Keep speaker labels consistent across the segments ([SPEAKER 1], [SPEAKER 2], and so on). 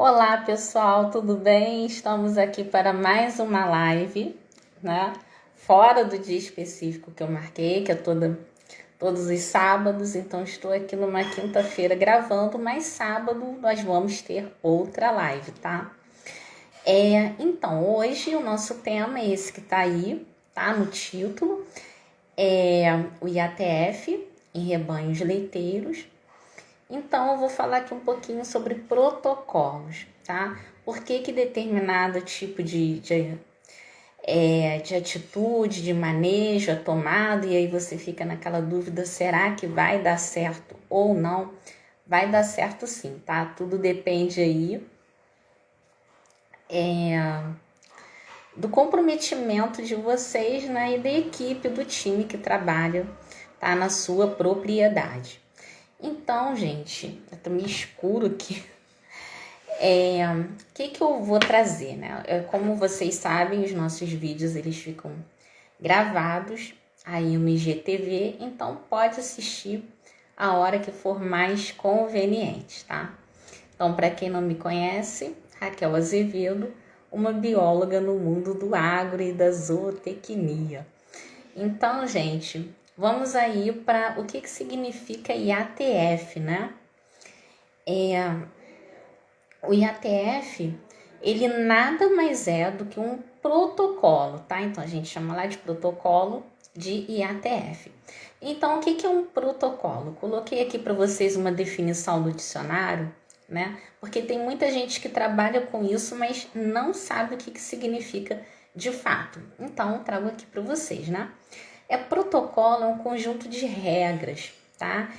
[SPEAKER 1] Olá pessoal, tudo bem? Estamos aqui para mais uma live, né? Fora do dia específico que eu marquei, que é todos os sábados, então estou aqui numa quinta-feira gravando, mas sábado nós vamos ter outra live, tá? Então, hoje o nosso tema é esse que tá aí, tá? No título, é o IATF em rebanhos leiteiros. Então, eu vou falar aqui um pouquinho sobre protocolos, tá? Por que determinado tipo de atitude, de manejo é tomado, e aí você fica naquela dúvida, será que vai dar certo ou não? Vai dar certo sim, tá? Tudo depende aí do comprometimento de vocês, né, e da equipe, do time que trabalha, tá, na sua propriedade. Então, gente, tá meio escuro aqui. O que eu vou trazer, né? Como vocês sabem, os nossos vídeos eles ficam gravados aí no IGTV, então pode assistir a hora que for mais conveniente, tá? Então, para quem não me conhece, Raquel Azevedo, uma bióloga no mundo do agro e da zootecnia. Então, gente, vamos aí para o que significa IATF, né? O IATF, ele nada mais é do que um protocolo, tá? Então, a gente chama lá de protocolo de IATF. Então, o que é um protocolo? Coloquei aqui para vocês uma definição do dicionário, né? Porque tem muita gente que trabalha com isso, mas não sabe o que significa de fato. Então, trago aqui para vocês, né? Protocolo é um conjunto de regras, tá?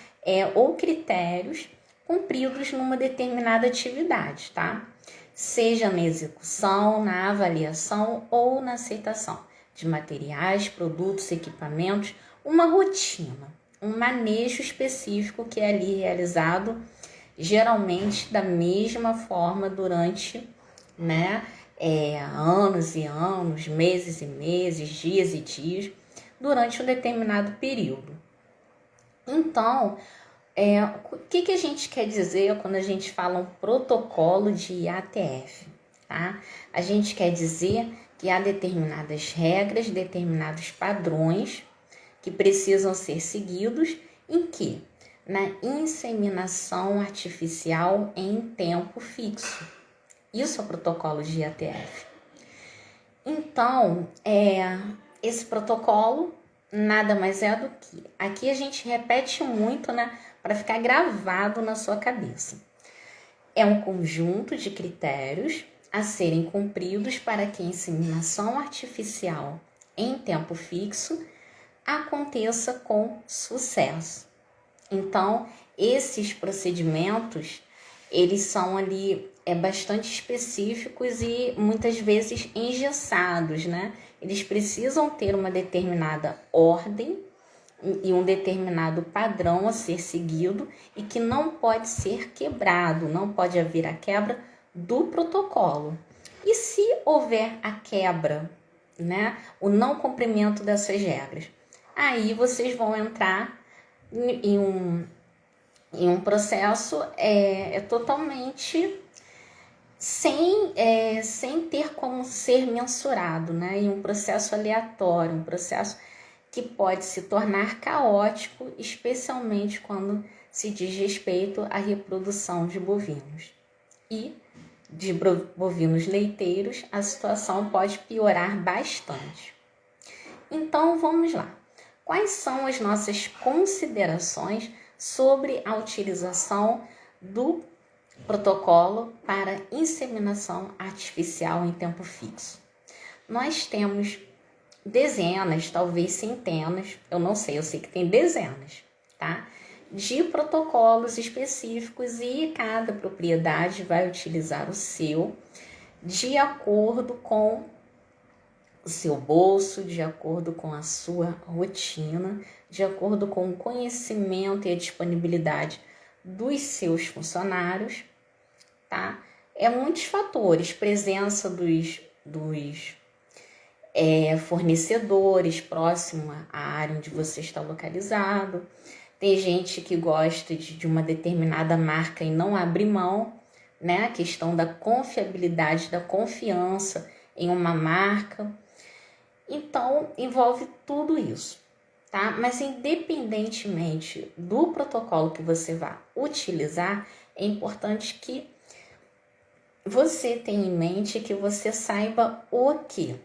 [SPEAKER 1] Ou critérios cumpridos numa determinada atividade, tá? Seja na execução, na avaliação ou na aceitação de materiais, produtos, equipamentos, uma rotina, um manejo específico que é ali realizado geralmente da mesma forma durante, né, anos e anos, meses e meses, dias e dias, durante um determinado período. Então, o que a gente quer dizer quando a gente fala um protocolo de IATF? Tá? A gente quer dizer que há determinadas regras, determinados padrões que precisam ser seguidos em que? Na inseminação artificial em tempo fixo. Isso é o protocolo de IATF. Então, esse protocolo nada mais é do que... Aqui a gente repete muito, né? Para ficar gravado na sua cabeça. É um conjunto de critérios a serem cumpridos para que a inseminação artificial em tempo fixo aconteça com sucesso. Então, esses procedimentos, eles são ali bastante específicos e muitas vezes engessados, né? Eles precisam ter uma determinada ordem e um determinado padrão a ser seguido e que não pode ser quebrado, não pode haver a quebra do protocolo. E se houver a quebra, né, o não cumprimento dessas regras, aí vocês vão entrar em um processo totalmente sem ter como ser mensurado, né? Em um processo aleatório, um processo que pode se tornar caótico, especialmente quando se diz respeito à reprodução de bovinos. E de bovinos leiteiros, a situação pode piorar bastante. Então, vamos lá. Quais são as nossas considerações sobre a utilização do protocolo para inseminação artificial em tempo fixo? Nós temos dezenas, talvez centenas, eu não sei, eu sei que tem dezenas, tá? De protocolos específicos e cada propriedade vai utilizar o seu de acordo com o seu bolso, de acordo com a sua rotina, de acordo com o conhecimento e a disponibilidade dos seus funcionários, tá? Muitos fatores, presença dos fornecedores próximo à área onde você está localizado. Tem gente que gosta de uma determinada marca e não abre mão, né? A questão da confiabilidade, da confiança em uma marca. Então, envolve tudo isso, tá? Mas independentemente do protocolo que você vai utilizar, é importante que você tenha em mente, que você saiba o que.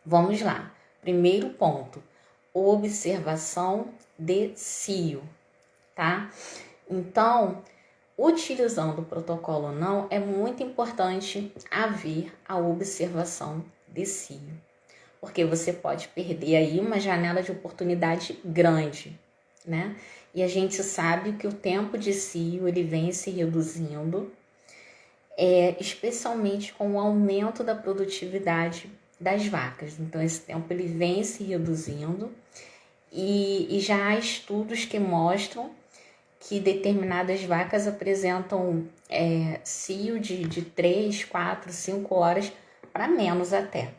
[SPEAKER 1] Vamos lá. Primeiro ponto, observação de cio, tá? Então, utilizando o protocolo ou não, é muito importante haver a observação de cio, porque você pode perder aí uma janela de oportunidade grande, né? E a gente sabe que o tempo de cio, ele vem se reduzindo, especialmente com o aumento da produtividade das vacas. Então, esse tempo ele vem se reduzindo e já há estudos que mostram que determinadas vacas apresentam cio de 3, 4, 5 horas para menos até.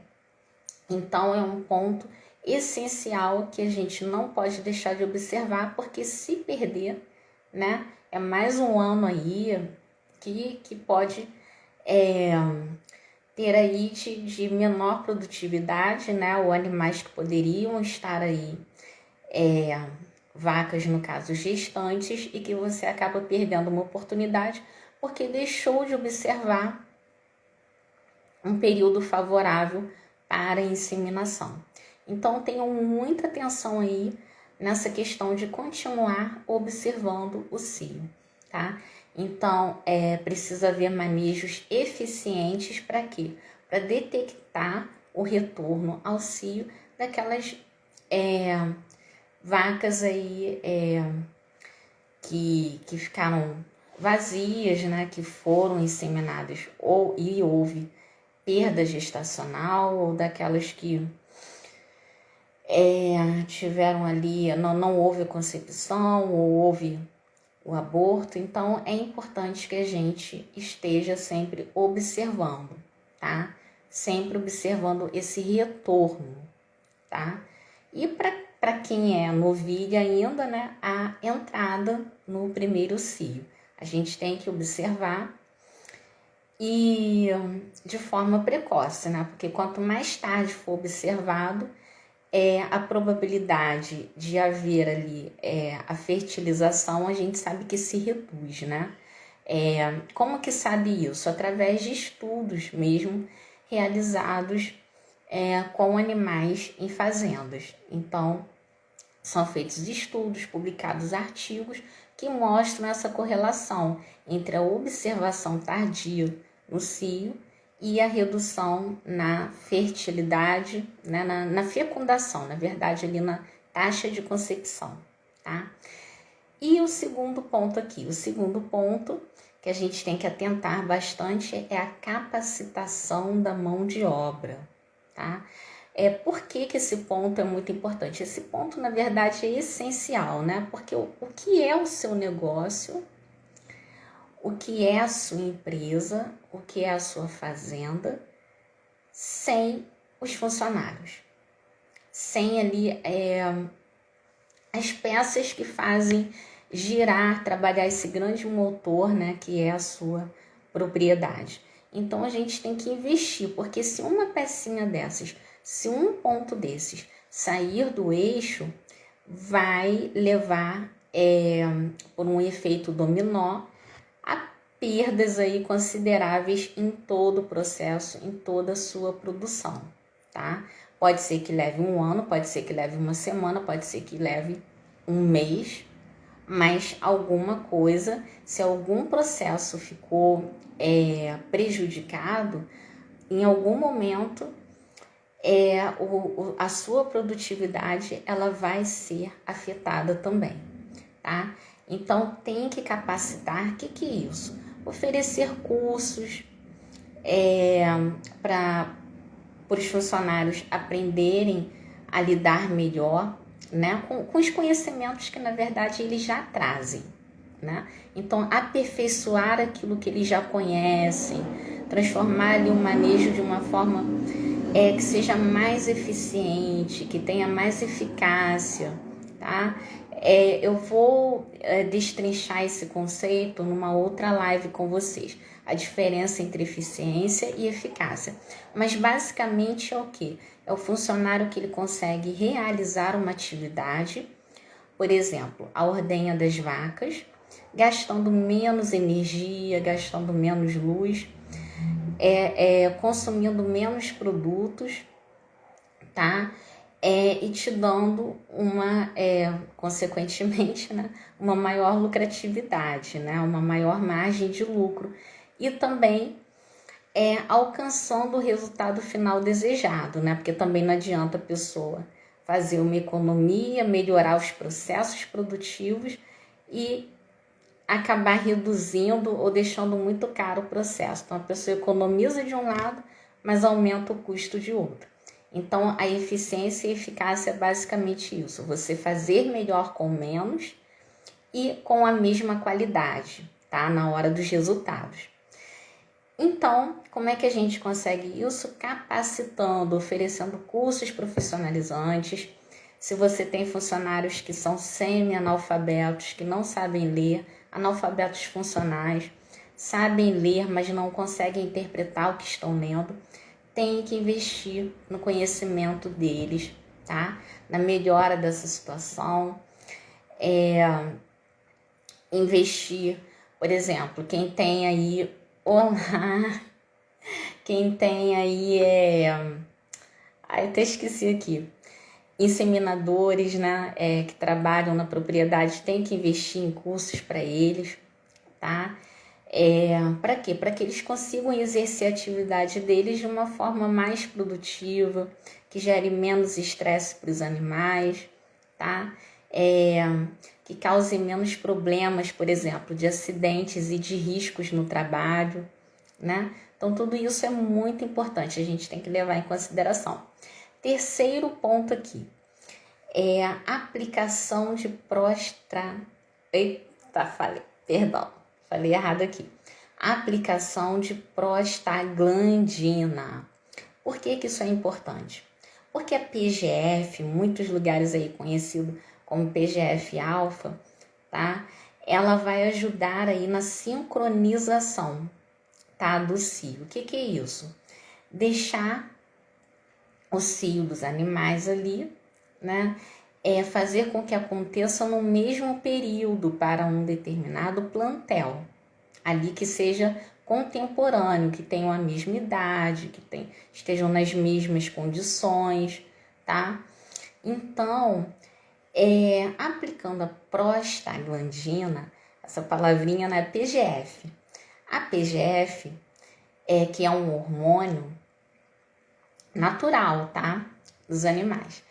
[SPEAKER 1] Então, é um ponto essencial que a gente não pode deixar de observar, porque se perder, né, é mais um ano aí que pode ter aí de menor produtividade, né, ou animais que poderiam estar aí, vacas, no caso, gestantes, e que você acaba perdendo uma oportunidade porque deixou de observar um período favorável para a inseminação. Então, tenham muita atenção aí nessa questão de continuar observando o cio, tá? Então, precisa haver manejos eficientes para quê? Para detectar o retorno ao cio daquelas vacas aí que ficaram vazias, né? Que foram inseminadas e houve perda gestacional, ou daquelas que tiveram ali, não houve concepção, ou houve o aborto. Então, é importante que a gente esteja sempre observando, tá? Sempre observando esse retorno, tá? E para quem é novilha ainda, né, a entrada no primeiro cio. A gente tem que observar e de forma precoce, né? Porque quanto mais tarde for observado, a probabilidade de haver ali a fertilização, a gente sabe que se reduz, né? Como que sabe isso? Através de estudos mesmo realizados com animais em fazendas. Então, são feitos estudos, publicados artigos que mostram essa correlação entre a observação tardia no cio e a redução na fertilidade, né, na fecundação, na verdade, ali na taxa de concepção, tá? E o segundo ponto aqui, o segundo ponto que a gente tem que atentar bastante é a capacitação da mão de obra, tá? Por que esse ponto é muito importante? Esse ponto, na verdade, é essencial, né? Porque o que é o seu negócio, o que é a sua empresa, o que é a sua fazenda, sem os funcionários, sem ali as peças que fazem girar, trabalhar esse grande motor, né, que é a sua propriedade. Então, a gente tem que investir, porque se uma pecinha dessas, se um ponto desses sair do eixo, vai levar, por um efeito dominó, a perdas aí consideráveis em todo o processo, em toda a sua produção, tá? Pode ser que leve um ano, pode ser que leve uma semana, pode ser que leve um mês, mas alguma coisa, se algum processo ficou prejudicado, em algum momento a sua produtividade ela vai ser afetada também, tá? Então tem que capacitar. O que é isso? Oferecer cursos para os funcionários aprenderem a lidar melhor, né, com os conhecimentos que na verdade eles já trazem, né? Então aperfeiçoar aquilo que eles já conhecem, transformar ali o manejo de uma forma que seja mais eficiente, que tenha mais eficácia, tá? Eu vou destrinchar esse conceito numa outra live com vocês. A diferença entre eficiência e eficácia. Mas basicamente é o quê? É o funcionário que ele consegue realizar uma atividade, por exemplo, a ordenha das vacas, gastando menos energia, gastando menos luz, consumindo menos produtos, tá? E te dando consequentemente, né, uma maior lucratividade, né, uma maior margem de lucro e também alcançando o resultado final desejado, né, porque também não adianta a pessoa fazer uma economia, melhorar os processos produtivos e acabar reduzindo ou deixando muito caro o processo. Então a pessoa economiza de um lado, mas aumenta o custo de outro. Então, a eficiência e eficácia é basicamente isso. Você fazer melhor com menos e com a mesma qualidade, tá? Na hora dos resultados. Então, como é que a gente consegue isso? Capacitando, oferecendo cursos profissionalizantes. Se você tem funcionários que são semi-analfabetos, que não sabem ler, analfabetos funcionais, sabem ler, mas não conseguem interpretar o que estão lendo, tem que investir no conhecimento deles, tá? Na melhora dessa situação. Investir, por exemplo, quem tem aí... Olá! Quem tem aí eu até esqueci aqui. Inseminadores, né? Que trabalham na propriedade, tem que investir em cursos para eles, tá? Para quê? Para que eles consigam exercer a atividade deles de uma forma mais produtiva, que gere menos estresse para os animais, tá? Que cause menos problemas, por exemplo, de acidentes e de riscos no trabalho, né? Então, tudo isso é muito importante, a gente tem que levar em consideração. Terceiro ponto aqui é a aplicação de falei errado aqui. Aplicação de prostaglandina. Por que isso é importante? Porque a PGF, muitos lugares aí conhecido como PGF-alfa, tá? Ela vai ajudar aí na sincronização, tá? Do cio. O que é isso? Deixar o cio dos animais ali, né? Fazer com que aconteça no mesmo período para um determinado plantel, ali que seja contemporâneo, que tenham a mesma idade, estejam nas mesmas condições, tá? Então, aplicando a prostaglandina, essa palavrinha na PGF. A PGF que é um hormônio natural, tá? Dos animais.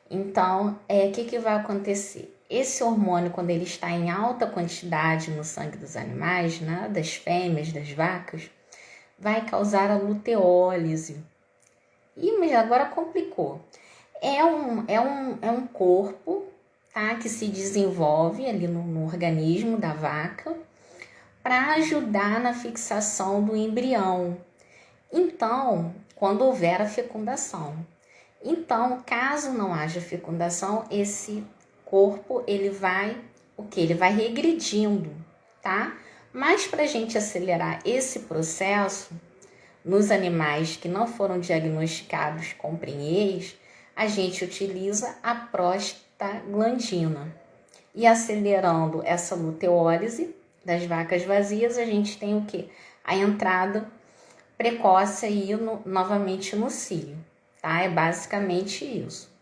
[SPEAKER 1] Então, o que vai acontecer? Esse hormônio, quando ele está em alta quantidade no sangue dos animais, né, das fêmeas, das vacas, vai causar a luteólise. Mas agora complicou. É um corpo, tá, que se desenvolve ali no organismo da vaca para ajudar na fixação do embrião. Então, quando houver a fecundação. Então, caso não haja fecundação, esse corpo, ele vai regredindo, tá? Mas para a gente acelerar esse processo, nos animais que não foram diagnosticados com prenhez, a gente utiliza a prostaglandina. E acelerando essa luteólise das vacas vazias, a gente tem o quê? A entrada precoce aí novamente no cio, tá? É basicamente isso.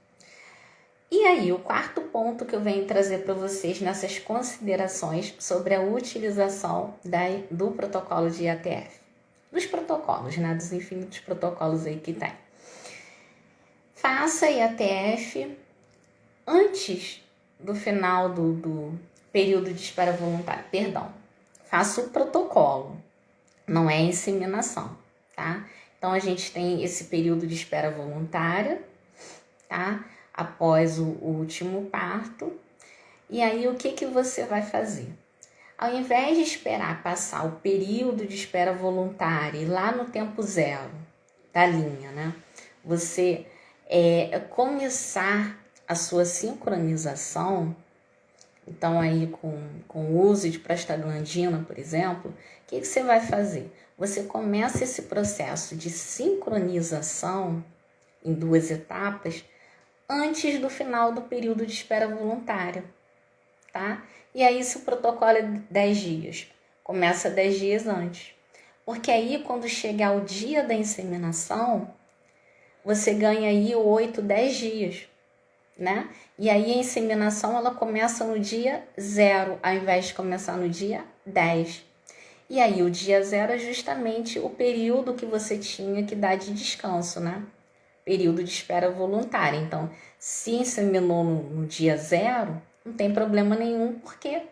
[SPEAKER 1] E aí, o quarto ponto que eu venho trazer para vocês nessas considerações sobre a utilização do protocolo de IATF. Dos protocolos, né? Dos infinitos protocolos aí que tem. Faça IATF antes do final do período de espera voluntária. Faça o protocolo, não é inseminação, tá? Então, a gente tem esse período de espera voluntária, tá? Após o último parto. E aí, o que você vai fazer? Ao invés de esperar passar o período de espera voluntária e lá no tempo zero da linha, né? Você começar a sua sincronização, Então, aí com o uso de prostaglandina, por exemplo, o que você vai fazer? Você começa esse processo de sincronização em 2 etapas antes do final do período de espera voluntária, tá? E aí, se o protocolo é 10 dias, começa 10 dias antes. Porque aí, quando chegar o dia da inseminação, você ganha aí 8, 10 dias, né? E aí a inseminação ela começa no dia 0, ao invés de começar no dia 10. E aí o dia 0 é justamente o período que você tinha que dar de descanso, né? Período de espera voluntária. Então, se inseminou no dia 0, não tem problema nenhum, porque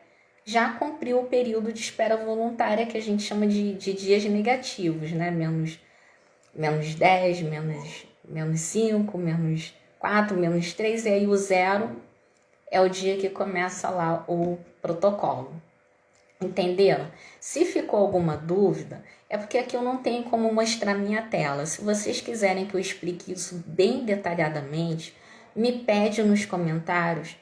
[SPEAKER 1] já cumpriu o período de espera voluntária que a gente chama de dias negativos, né? Menos 10, menos 5, menos 4, menos 3, e aí o 0 é o dia que começa lá o protocolo. Entenderam? Se ficou alguma dúvida, é porque aqui eu não tenho como mostrar minha tela. Se vocês quiserem que eu explique isso bem detalhadamente, me pede nos comentários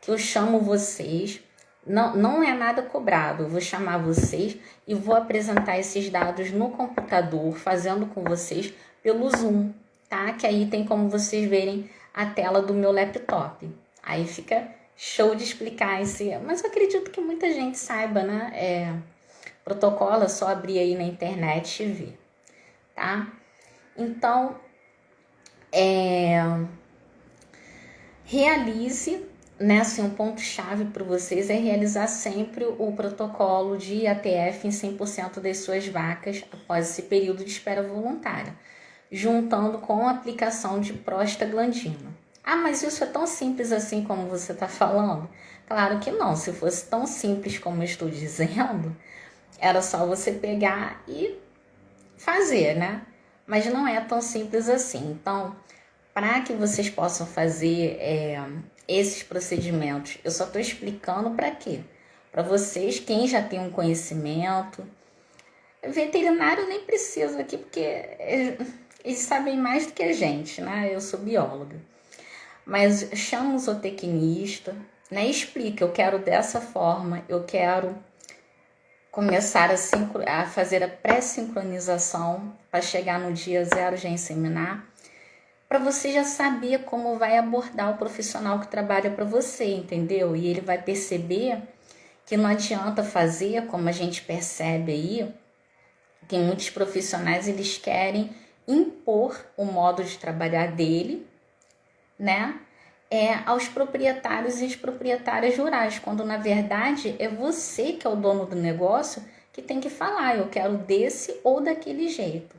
[SPEAKER 1] que eu chamo vocês. Não é nada cobrado, eu vou chamar vocês e vou apresentar esses dados no computador, fazendo com vocês pelo Zoom, tá? Que aí tem como vocês verem a tela do meu laptop. Aí fica show de explicar esse... Mas eu acredito que muita gente saiba, né? Protocolo é só abrir aí na internet e ver, tá? Então, realize, né? Assim, um ponto-chave para vocês é realizar sempre o protocolo de IATF em 100% das suas vacas após esse período de espera voluntária, juntando com a aplicação de prostaglandina. Ah, mas isso é tão simples assim como você está falando? Claro que não. Se fosse tão simples como eu estou dizendo, era só você pegar e fazer, né? Mas não é tão simples assim. Então, para que vocês possam fazer esses procedimentos, eu só estou explicando para quê? Para vocês, quem já tem um conhecimento. Veterinário nem precisa aqui, porque eles sabem mais do que a gente, né? Eu sou bióloga. Mas chama o zootecnista, né? Explica, eu quero dessa forma, eu quero começar a fazer a pré-sincronização para chegar no dia 0 já inseminar, para você já saber como vai abordar o profissional que trabalha para você, entendeu? E ele vai perceber que não adianta fazer, como a gente percebe aí, que muitos profissionais eles querem impor o modo de trabalhar dele, né? Aos proprietários e às proprietárias rurais, quando na verdade é você que é o dono do negócio que tem que falar, eu quero desse ou daquele jeito,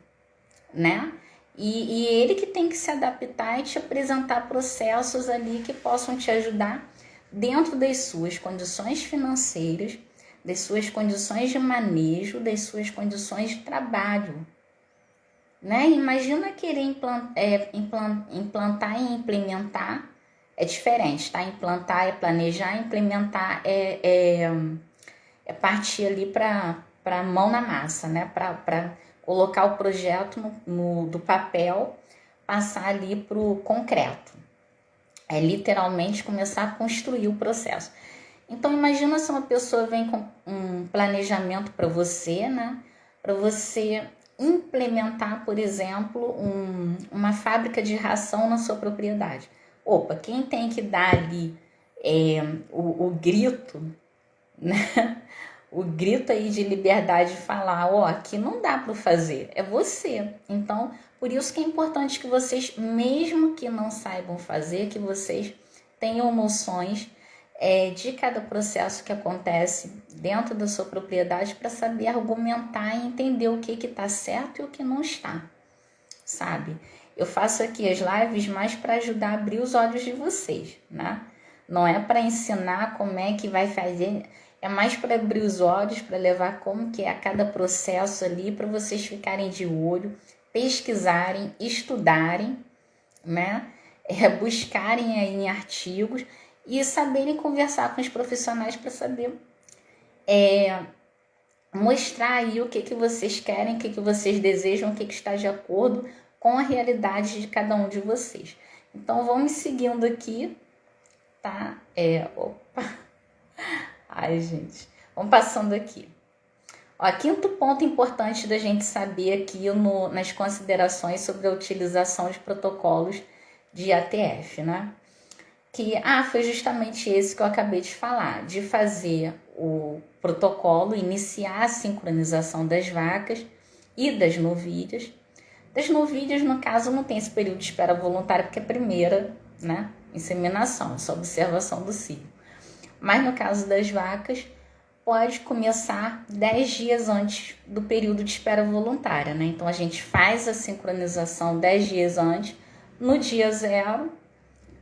[SPEAKER 1] né? E ele que tem que se adaptar e te apresentar processos ali que possam te ajudar dentro das suas condições financeiras, das suas condições de manejo, das suas condições de trabalho, né? Imagina querer implantar e implementar, é diferente, tá? Implantar é planejar, implementar é partir ali para mão na massa, né? Para colocar o projeto do papel, passar ali para o concreto. É literalmente começar a construir o processo. Então, imagina se uma pessoa vem com um planejamento para você, né? Para você implementar, por exemplo, uma fábrica de ração na sua propriedade. Opa, quem tem que dar ali o grito, né? O grito aí de liberdade de falar, aqui não dá para fazer, é você. Então, por isso que é importante que vocês, mesmo que não saibam fazer, que vocês tenham noções de cada processo que acontece dentro da sua propriedade para saber argumentar e entender o que está certo e o que não está, sabe? Eu faço aqui as lives mais para ajudar a abrir os olhos de vocês, né? Não é para ensinar como é que vai fazer, é mais para abrir os olhos, para levar como que é cada processo ali, para vocês ficarem de olho, pesquisarem, estudarem, né? Buscarem aí em artigos e saberem conversar com os profissionais para saber mostrar aí o que vocês querem, o que vocês desejam, o que está de acordo com a realidade de cada um de vocês. Então, vão me seguindo aqui, tá? Opa! Ai, gente, vamos passando aqui. Ó, quinto ponto importante da gente saber aqui nas considerações sobre a utilização de protocolos de ATF, né? Foi justamente esse que eu acabei de falar, de fazer o protocolo, iniciar a sincronização das vacas e das novilhas. Das novilhas, no caso, não tem esse período de espera voluntária, porque é a primeira, né, inseminação, essa observação do cio. Mas no caso das vacas, pode começar 10 dias antes do período de espera voluntária, né? Então a gente faz a sincronização 10 dias antes, no dia 0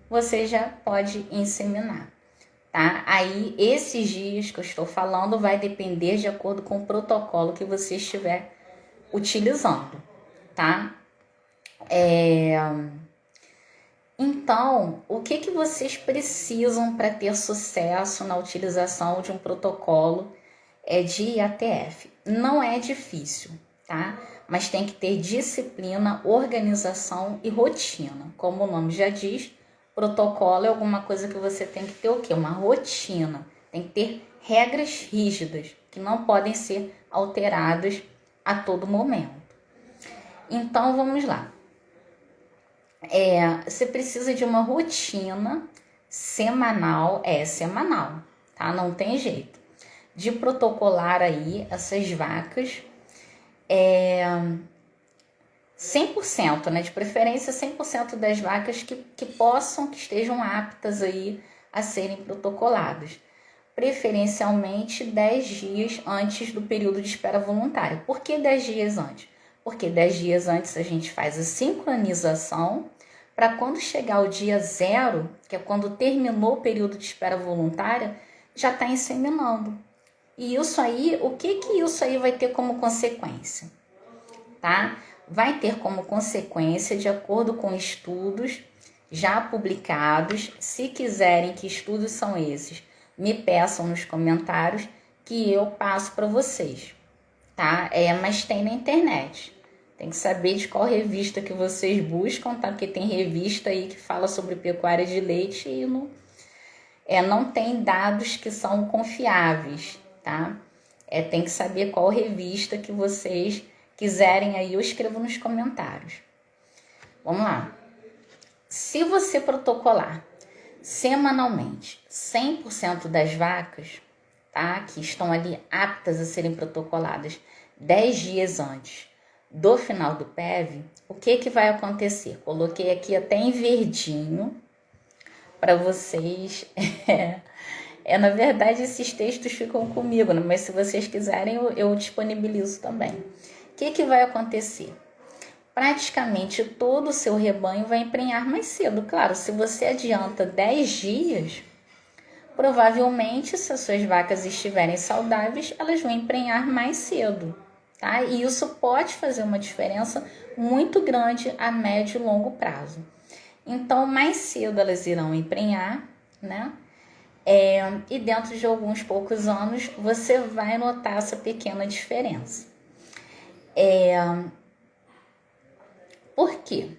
[SPEAKER 1] você já pode inseminar, tá? Aí esses dias que eu estou falando vai depender de acordo com o protocolo que você estiver utilizando, tá? Então, o que vocês precisam para ter sucesso na utilização de um protocolo de IATF? Não é difícil, tá? Mas tem que ter disciplina, organização e rotina. Como o nome já diz, protocolo é alguma coisa que você tem que ter o quê? Uma rotina. Tem que ter regras rígidas que não podem ser alteradas a todo momento. Então, vamos lá. Você precisa de uma rotina semanal, tá? Não tem jeito. De protocolar aí essas vacas 100%, né? De preferência 100% das vacas que estejam aptas aí a serem protocoladas. Preferencialmente 10 dias antes do período de espera voluntária. Por que 10 dias antes? Porque 10 dias antes a gente faz a sincronização para quando chegar o dia 0, que é quando terminou o período de espera voluntária, já está inseminando. E isso aí, o que isso aí vai ter como consequência? Tá? Vai ter como consequência, de acordo com estudos já publicados, se quiserem que estudos são esses, me peçam nos comentários que eu passo para vocês, tá? Mas tem na internet. Tem que saber de qual revista que vocês buscam, tá? Porque tem revista aí que fala sobre pecuária de leite e não tem dados que são confiáveis, tá? Tem que saber qual revista que vocês quiserem aí, eu escrevo nos comentários. Vamos lá. Se você protocolar semanalmente 100% das vacas, tá? Que estão ali aptas a serem protocoladas 10 dias antes do final do PEV, o que vai acontecer? Coloquei aqui até em verdinho para vocês. Na verdade, esses textos ficam comigo, né? Mas se vocês quiserem, eu disponibilizo também. O que vai acontecer? Praticamente todo o seu rebanho vai emprenhar mais cedo. Claro, se você adianta 10 dias, provavelmente, se as suas vacas estiverem saudáveis, elas vão emprenhar mais cedo, tá? E isso pode fazer uma diferença muito grande a médio e longo prazo. Então, mais cedo elas irão emprenhar, né? E dentro de alguns poucos anos, você vai notar essa pequena diferença. Por quê?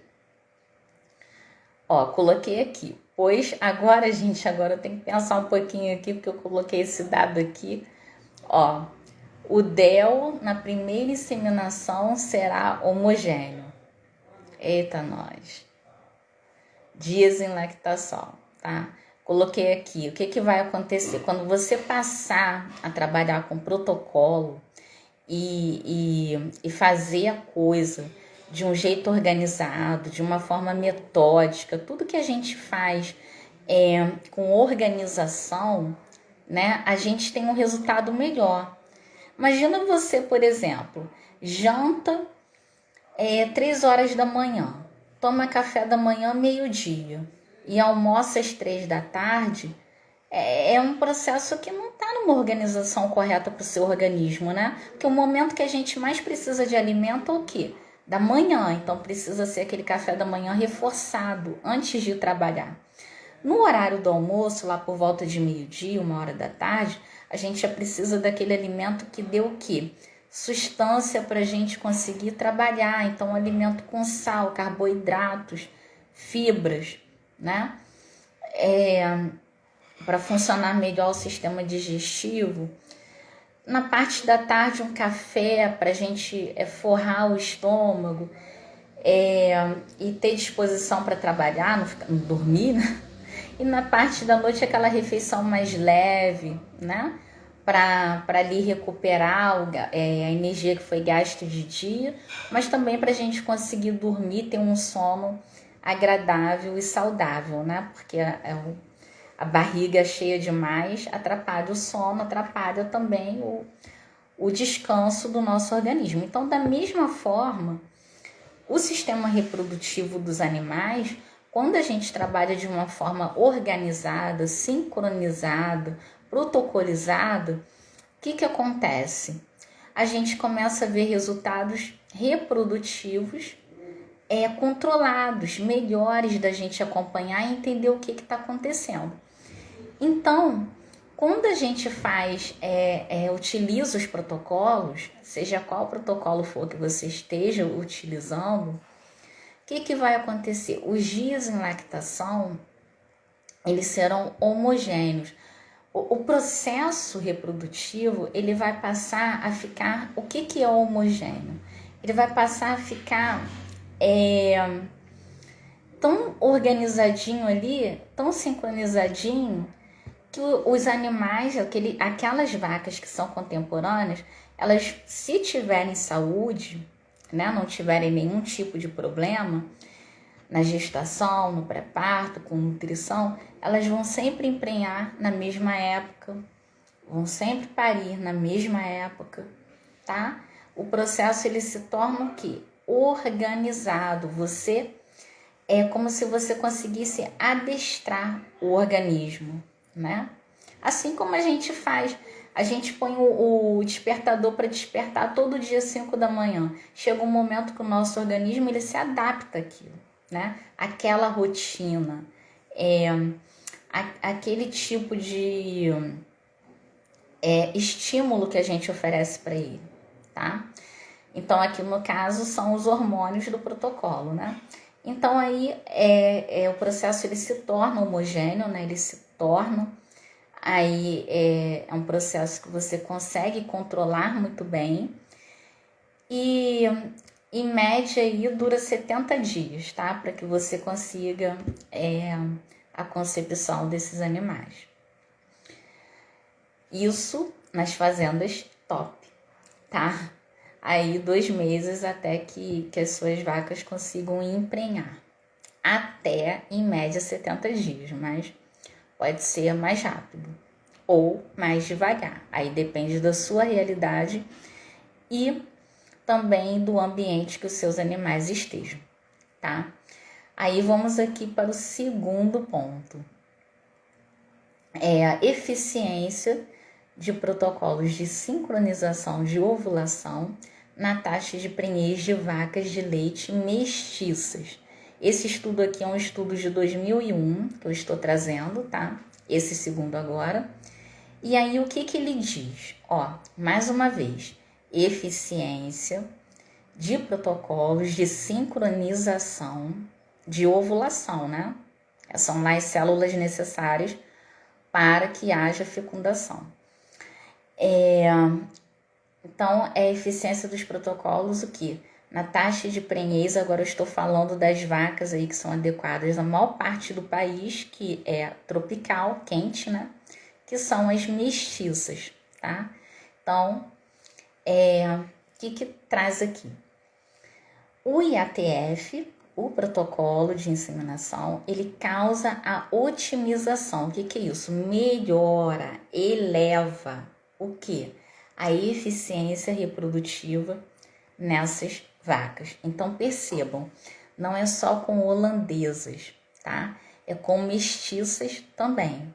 [SPEAKER 1] Coloquei aqui. Pois agora, gente, eu tenho que pensar um pouquinho aqui, porque eu coloquei esse dado aqui. O DEL na primeira inseminação será homogêneo. Eita, nós. Dias em lactação, tá? Coloquei aqui. O que vai acontecer? Quando você passar a trabalhar com protocolo e fazer a coisa de um jeito organizado, de uma forma metódica, tudo que a gente faz com organização, né, a gente tem um resultado melhor. Imagina você, por exemplo, janta 3 horas da manhã, toma café da manhã meio-dia e almoça às 3 da tarde, é um processo que não está numa organização correta para o seu organismo, né? Porque o momento que a gente mais precisa de alimento é o quê? Da manhã, então precisa ser aquele café da manhã reforçado antes de trabalhar. No horário do almoço, lá por volta de meio-dia, 1 hora da tarde, a gente já precisa daquele alimento que dê o quê? Sustância para a gente conseguir trabalhar. Então, alimento com sal, carboidratos, fibras, né? para funcionar melhor o sistema digestivo. Na parte da tarde, um café para a gente forrar o estômago e ter disposição para trabalhar, não dormir, né? E na parte da noite, aquela refeição mais leve, né? Para ali recuperar a energia que foi gasta de dia, mas também para a gente conseguir dormir, ter um sono agradável e saudável, né? Porque a barriga cheia demais atrapalha o sono, atrapalha também o descanso do nosso organismo. Então, da mesma forma, o sistema reprodutivo dos animais, quando a gente trabalha de uma forma organizada, sincronizada, protocolizada, o que acontece? A gente começa a ver resultados reprodutivos controlados, melhores da gente acompanhar e entender o que está acontecendo. Então, quando a gente utiliza os protocolos, seja qual protocolo for que você esteja utilizando, o que vai acontecer? Os dias em lactação, eles serão homogêneos. O processo reprodutivo, ele vai passar a ficar... O que é homogêneo? Ele vai passar a ficar tão organizadinho ali, tão sincronizadinho, que os animais, aquelas vacas que são contemporâneas, elas, se tiverem saúde, né, não tiverem nenhum tipo de problema na gestação, no pré-parto, com nutrição, elas vão sempre emprenhar na mesma época, vão sempre parir na mesma época, tá? O processo, ele se torna o quê? Organizado. É como se você conseguisse adestrar o organismo, né? Assim como a gente faz, a gente põe o despertador para despertar todo dia às 5 da manhã. Chega um momento que o nosso organismo, ele se adapta àquilo, né? Aquela rotina, aquele tipo de estímulo que a gente oferece para ele, tá? Então, aqui no caso, são os hormônios do protocolo, né? Então, aí, o processo, ele se torna homogêneo, né? Ele se torna... Aí, é um processo que você consegue controlar muito bem. E, em média, aí, dura 70 dias, tá? Para que você consiga a concepção desses animais. Isso nas fazendas top, tá? Aí 2 meses até que as suas vacas consigam emprenhar. Até, em média, 70 dias, mas pode ser mais rápido ou mais devagar. Aí depende da sua realidade e também do ambiente que os seus animais estejam, tá? Aí vamos aqui para o segundo ponto. É a eficiência de protocolos de sincronização de ovulação na taxa de prenhez de vacas de leite mestiças. Esse estudo aqui é um estudo de 2001 que eu estou trazendo, tá? Esse segundo agora. E aí, o que ele diz? Ó, mais uma vez, eficiência de protocolos de sincronização de ovulação, né? São lá as células necessárias para que haja fecundação. Então, é a eficiência dos protocolos, o quê? Na taxa de prenhez, agora eu estou falando das vacas aí que são adequadas na maior parte do país, que é tropical, quente, né? Que são as mestiças, tá? Então, o que traz aqui? O IATF, o protocolo de inseminação, ele causa a otimização. O que é isso? Melhora, eleva o quê? A eficiência reprodutiva nessas vacas. Então, percebam, não é só com holandesas, tá? É com mestiças também.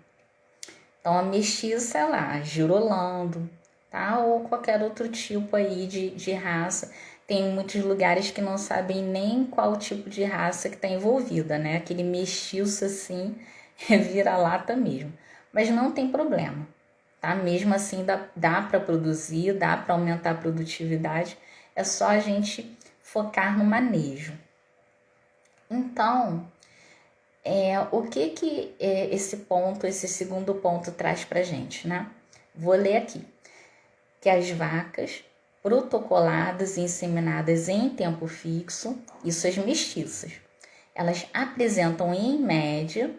[SPEAKER 1] Então, a mestiça é lá, girolando, tá? Ou qualquer outro tipo aí de raça. Tem muitos lugares que não sabem nem qual tipo de raça que está envolvida, né? Aquele mestiço assim, vira-lata mesmo. Mas não tem problema, tá? Mesmo assim, dá para produzir, dá para aumentar a produtividade. É só a gente focar no manejo. Então, O que esse segundo ponto traz pra gente, né? Vou ler aqui. Que as vacas protocoladas e inseminadas em tempo fixo, isso as mestiças, elas apresentam em média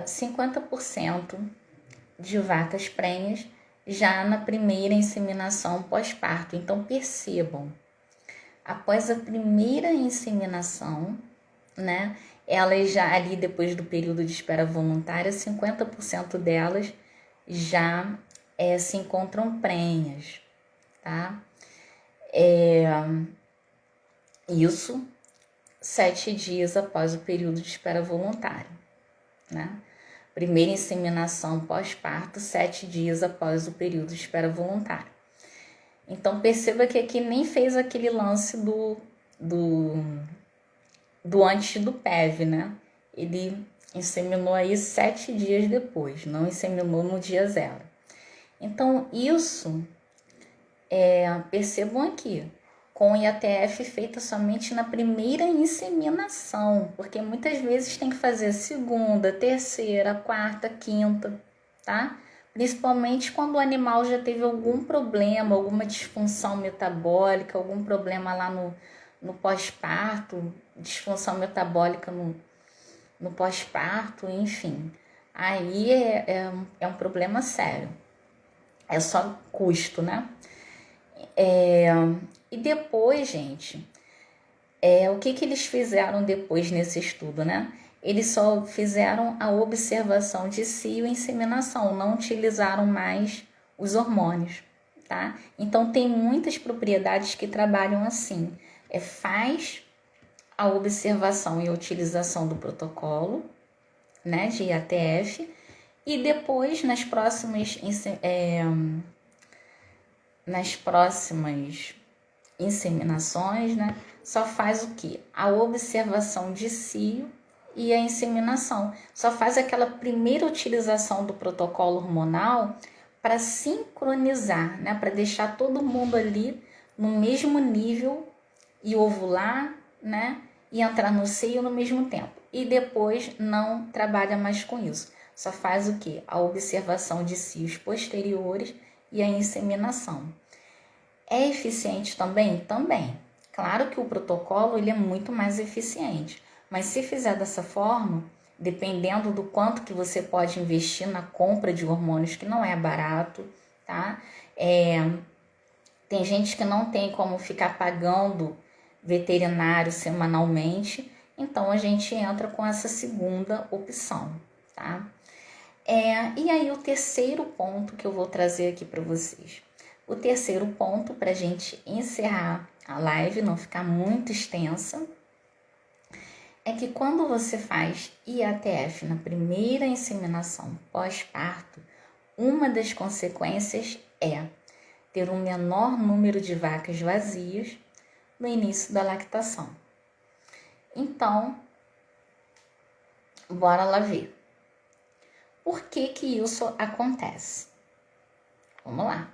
[SPEAKER 1] 50% de vacas prenhas já na primeira inseminação pós-parto. Então percebam, após a primeira inseminação, né, elas já ali depois do período de espera voluntária, 50% delas já se encontram prenhas, tá? Isso 7 dias após o período de espera voluntária, né? Primeira inseminação pós-parto, 7 dias após o período de espera voluntária. Então perceba que aqui nem fez aquele lance do antes do PEV, né? Ele inseminou aí 7 dias depois, não inseminou no dia 0. Então isso, percebam aqui, com IATF feita somente na primeira inseminação, porque muitas vezes tem que fazer a segunda, terceira, quarta, quinta, tá? Principalmente quando o animal já teve algum problema, alguma disfunção metabólica, algum problema lá no pós-parto, disfunção metabólica no pós-parto, enfim. Aí é um problema sério. É só custo, né? E depois, gente, o que eles fizeram depois nesse estudo, né? Eles só fizeram a observação de cio e inseminação, não utilizaram mais os hormônios, tá? Então, tem muitas propriedades que trabalham assim. Faz a observação e a utilização do protocolo, né, de IATF, e depois, nas próximas inseminações, né, só faz o que? A observação de cio e a inseminação. Só faz aquela primeira utilização do protocolo hormonal para sincronizar, né, para deixar todo mundo ali no mesmo nível e ovular, né, e entrar no seio no mesmo tempo. E depois não trabalha mais com isso. Só faz o que? A observação de cios posteriores e a inseminação. É eficiente também? Também. Claro que o protocolo ele é muito mais eficiente, mas se fizer dessa forma, dependendo do quanto que você pode investir na compra de hormônios, que não é barato, tá? Tem gente que não tem como ficar pagando veterinário semanalmente, então a gente entra com essa segunda opção, tá? E aí o terceiro ponto que eu vou trazer aqui para vocês. O terceiro ponto, para a gente encerrar a live, não ficar muito extensa, é que quando você faz IATF na primeira inseminação pós-parto, uma das consequências é ter um menor número de vacas vazias no início da lactação. Então, bora lá ver. Por que que isso acontece? Vamos lá.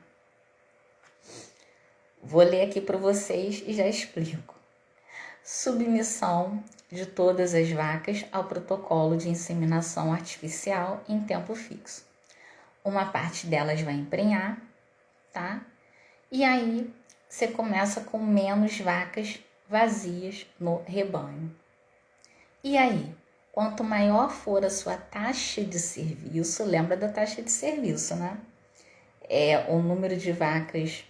[SPEAKER 1] Vou ler aqui para vocês e já explico. Submissão de todas as vacas ao protocolo de inseminação artificial em tempo fixo. Uma parte delas vai emprenhar, tá? E aí você começa com menos vacas vazias no rebanho. E aí, quanto maior for a sua taxa de serviço, lembra da taxa de serviço, né? O número de vacas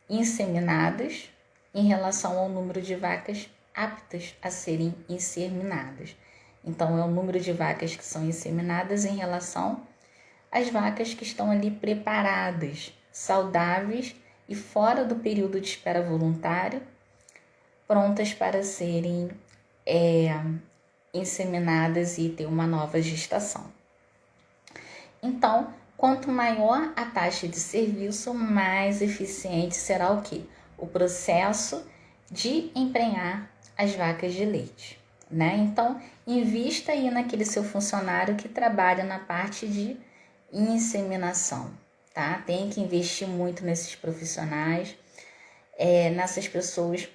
[SPEAKER 1] inseminadas em relação ao número de vacas aptas a serem inseminadas. Então, é o número de vacas que são inseminadas em relação às vacas que estão ali preparadas, saudáveis e fora do período de espera voluntário, prontas para serem inseminadas e ter uma nova gestação. Então, quanto maior a taxa de serviço, mais eficiente será o quê? O processo de emprenhar as vacas de leite, né? Então, invista aí naquele seu funcionário que trabalha na parte de inseminação, tá? Tem que investir muito nesses profissionais, nessas pessoas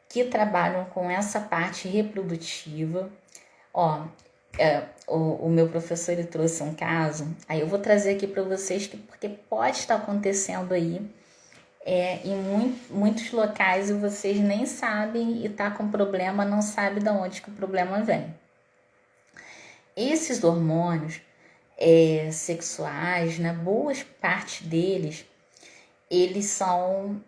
[SPEAKER 1] que trabalham com essa parte reprodutiva. Ó, o meu professor ele trouxe um caso, aí eu vou trazer aqui para vocês, porque pode estar acontecendo aí em muitos locais e vocês nem sabem e tá com problema, não sabe de onde que o problema vem. Esses hormônios sexuais, né, boas parte deles, eles são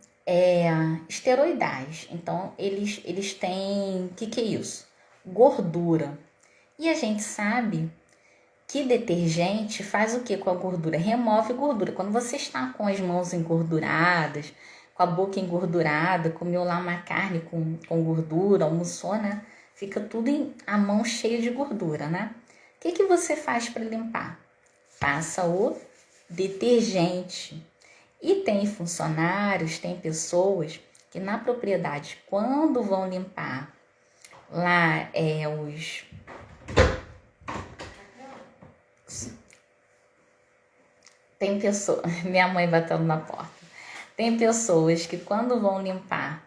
[SPEAKER 1] esteroidais. Então, eles têm... O que é isso? Gordura. E a gente sabe que detergente faz o que com a gordura? Remove gordura. Quando você está com as mãos engorduradas, com a boca engordurada, comeu lá uma carne com gordura, almoçou, né? Fica tudo a mão cheia de gordura, né? O que você faz para limpar? Passa o detergente. E tem funcionários, tem pessoas que na propriedade, quando vão limpar lá Tem pessoas... Minha mãe batendo na porta. Tem pessoas que quando vão limpar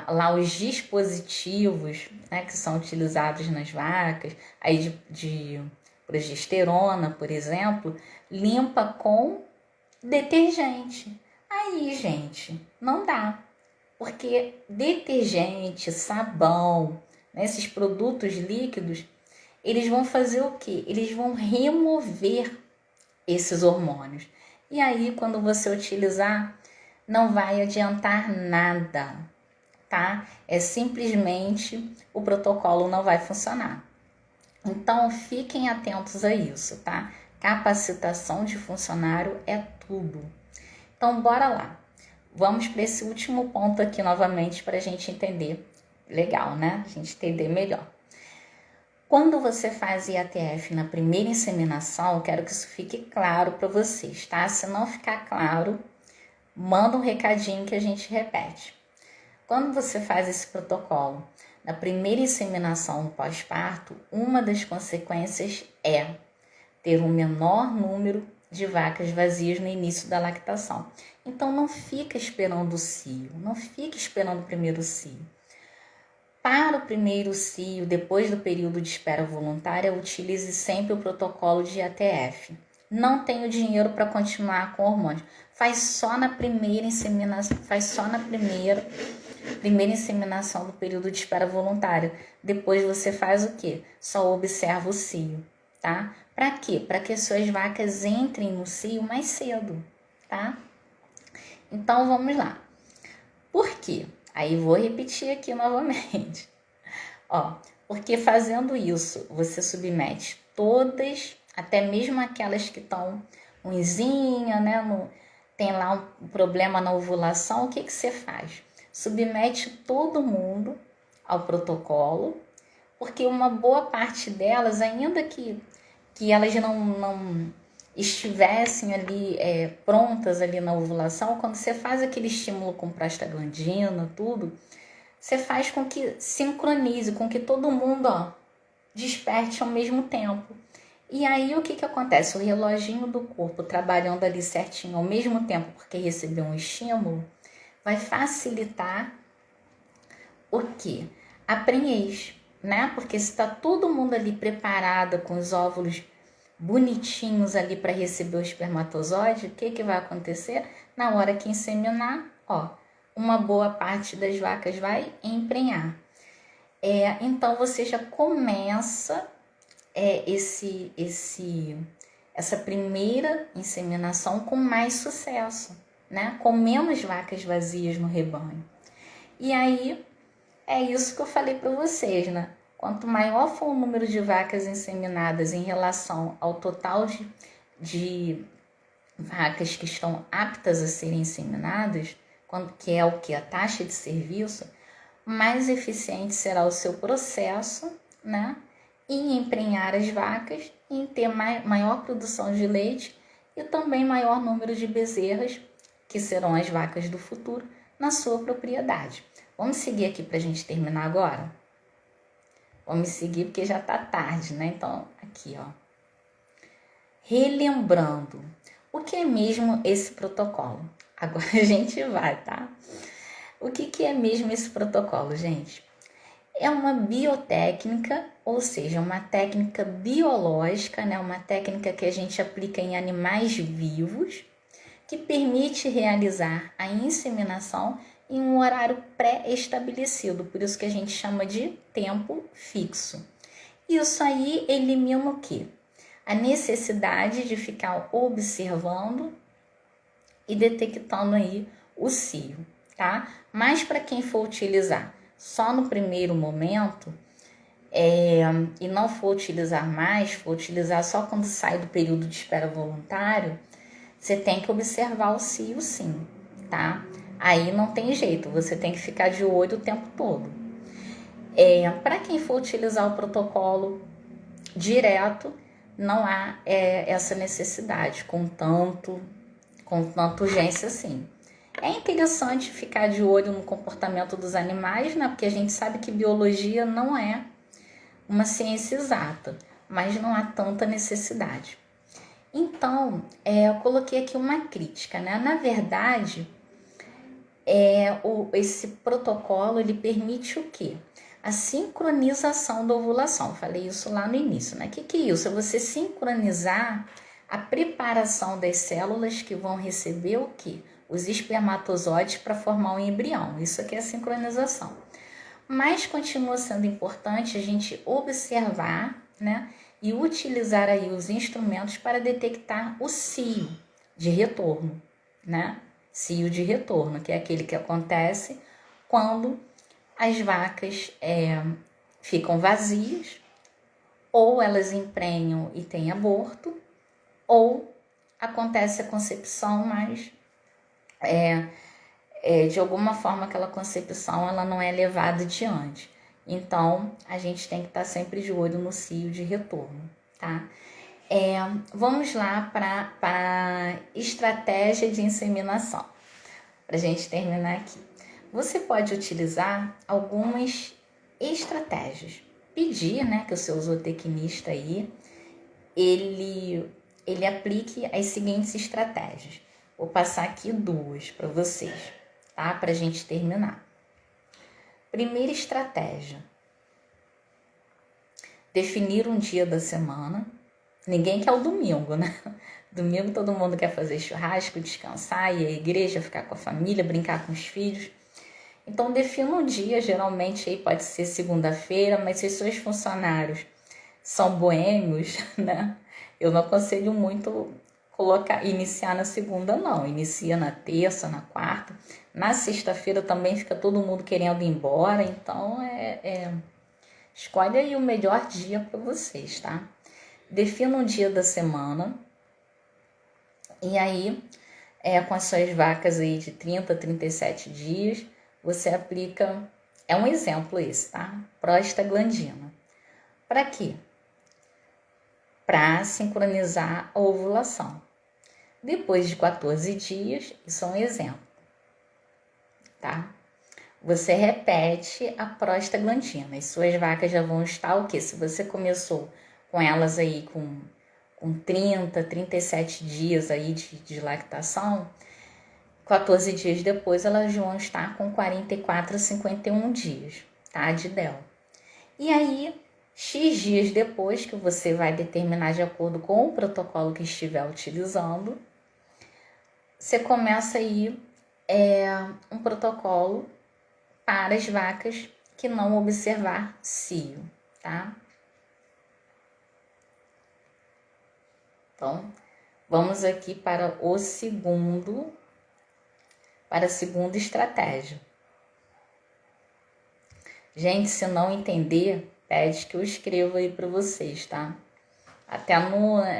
[SPEAKER 1] lá os dispositivos, né, que são utilizados nas vacas, aí de progesterona, por exemplo, limpa com detergente. Aí, gente, não dá. Porque detergente, sabão, né, esses produtos líquidos, eles vão fazer o quê? Eles vão remover esses hormônios. E aí, quando você utilizar, não vai adiantar nada, tá? É simplesmente o protocolo não vai funcionar. Então, fiquem atentos a isso, tá? Capacitação de funcionário é tudo. Então, bora lá. Vamos para esse último ponto aqui novamente para a gente entender. Legal, né? A gente entender melhor. Quando você faz IATF na primeira inseminação, eu quero que isso fique claro para vocês, tá? Se não ficar claro, manda um recadinho que a gente repete. Quando você faz esse protocolo na primeira inseminação no pós-parto, uma das consequências é ter um menor número de vacas vazias no início da lactação. Então não fica esperando o cio, não fica esperando o primeiro cio. Para o primeiro cio, depois do período de espera voluntária, utilize sempre o protocolo de IATF. Não tenho dinheiro para continuar com hormônios. Faz só na primeira inseminação, primeira inseminação do período de espera voluntária. Depois você faz o quê? Só observa o cio, tá? Para quê? Para que as suas vacas entrem no cio mais cedo, tá? Então vamos lá. Por quê? Aí vou repetir aqui novamente. Ó, porque fazendo isso, você submete todas, até mesmo aquelas que estão ruinzinha, né? Tem lá um problema na ovulação, o que você faz? Submete todo mundo ao protocolo, porque uma boa parte delas, ainda que elas não estivessem ali prontas ali na ovulação, quando você faz aquele estímulo com prostaglandina, tudo, você faz com que sincronize, com que todo mundo desperte ao mesmo tempo. E aí o que acontece? O reloginho do corpo trabalhando ali certinho ao mesmo tempo, porque recebeu um estímulo, vai facilitar o quê? A prenhez, né? Porque se está todo mundo ali preparado com os óvulos bonitinhos ali para receber o espermatozoide, o que vai acontecer? Na hora que inseminar, uma boa parte das vacas vai emprenhar. Então você já começa essa primeira inseminação com mais sucesso, né? Com menos vacas vazias no rebanho. E aí é isso que eu falei para vocês, né? Quanto maior for o número de vacas inseminadas em relação ao total de vacas que estão aptas a serem inseminadas, que é o que? A taxa de serviço, mais eficiente será o seu processo, né? Em emprenhar as vacas, em ter maior produção de leite e também maior número de bezerras, que serão as vacas do futuro, na sua propriedade. Vamos seguir aqui para a gente terminar agora? Vamos seguir porque já está tarde, né? Então, aqui, relembrando, o que é mesmo esse protocolo? Agora a gente vai, tá? O que é mesmo esse protocolo, gente? É uma biotécnica, ou seja, uma técnica biológica, né? Uma técnica que a gente aplica em animais vivos, que permite realizar a inseminação em um horário pré-estabelecido, por isso que a gente chama de tempo fixo. Isso aí elimina o quê? A necessidade de ficar observando e detectando aí o cio, tá? Mas para quem for utilizar só no primeiro momento, e não for utilizar mais, for utilizar só quando sai do período de espera voluntário, você tem que observar o cio sim, tá? Aí não tem jeito, você tem que ficar de olho o tempo todo. Para quem for utilizar o protocolo direto, não há essa necessidade com tanta urgência assim. É interessante ficar de olho no comportamento dos animais, né? Porque a gente sabe que biologia não é uma ciência exata, mas não há tanta necessidade. Então, eu coloquei aqui uma crítica, né? Na verdade, esse protocolo ele permite o quê? A sincronização da ovulação. Falei isso lá no início, né? O que é isso? É você sincronizar a preparação das células que vão receber o quê? Os espermatozoides para formar um embrião. Isso aqui é a sincronização. Mas continua sendo importante a gente observar, né? E utilizar aí os instrumentos para detectar o cio de retorno, né? Cio de retorno, que é aquele que acontece quando as vacas ficam vazias, ou elas emprenham e têm aborto, ou acontece a concepção, mas de alguma forma aquela concepção ela não é levada adiante. Então, a gente tem que estar sempre de olho no cio de retorno, tá? Vamos lá para a estratégia de inseminação, para a gente terminar aqui. Você pode utilizar algumas estratégias. Pedir, né, que o seu zootecnista aí, ele aplique as seguintes estratégias. Vou passar aqui duas para vocês, tá? Para a gente terminar. Primeira estratégia: definir um dia da semana. Ninguém quer o domingo, né? Domingo todo mundo quer fazer churrasco, descansar, ir à igreja, ficar com a família, brincar com os filhos. Então defina um dia, geralmente aí pode ser segunda-feira, mas se os seus funcionários são boêmios, né? Eu não aconselho muito iniciar na segunda, não. Inicia na terça, na quarta. Na sexta-feira também fica todo mundo querendo ir embora, então escolhe aí o melhor dia para vocês, tá? Defina um dia da semana e aí, com as suas vacas aí de 30 a 37 dias, você aplica, um exemplo esse, tá? Prostaglandina. Para quê? Para sincronizar a ovulação. Depois de 14 dias, isso é um exemplo, tá? Você repete a prostaglandina. As suas vacas já vão estar o quê? Se você começou com elas aí com 30, 37 dias aí de lactação, 14 dias depois elas vão estar com 44 a 51 dias, tá? De DEL. E aí, X dias depois, que você vai determinar de acordo com o protocolo que estiver utilizando, você começa aí um protocolo para as vacas que não observar cio, tá? Então, vamos aqui para a segunda estratégia. Gente, se não entender, pede que eu escreva aí para vocês, tá? Até